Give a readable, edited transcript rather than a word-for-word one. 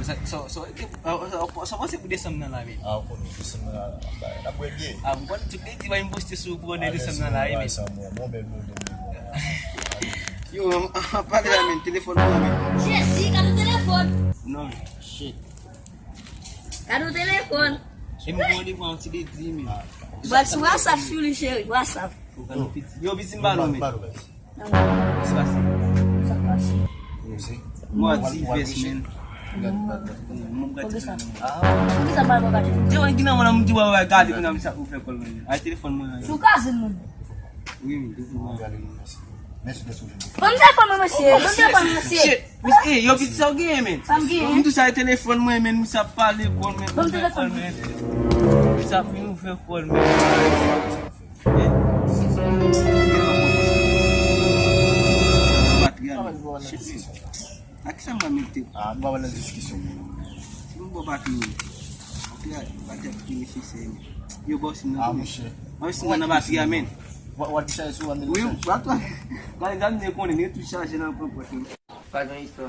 So você podia samna lá mesmo? Ah, quando isso na coelha. Ah, quando tu tem que vai embuste su quando ele samna lá mesmo. Yo, apaga meu telefone meu. Jesse, cadê o telefone? Não, shit. Cadê o telefone? Eu vou ligar um CD meu. Vai se WhatsApp, filho, cheio, WhatsApp. Eu vi simbalo meu. Não. Isso assim. You see? What's investment? Bisa bago ka dito. Jangan gina mo na mjiwa wa gadi ko na misa ufe ko men. Ay telephone mo na. Sukasin mo. Oui, telephone mo. Vamos dar para você, vamos dar para você. Shit, mas yo bit sa game men. Samgi. Tu sa telephone mo men misa pale ko men. Vamos telefone men. Misa pin ufe ko men. Aqui são mamite. Ah, não vai lá discussão. Não vou bater. Aqui bater aqui fixe. Eu gosto não. Ah, mexer. Mas não na bater amen. What size you want the Will, bato. Galera, nem com nem tu charge na proporção. Faz isso.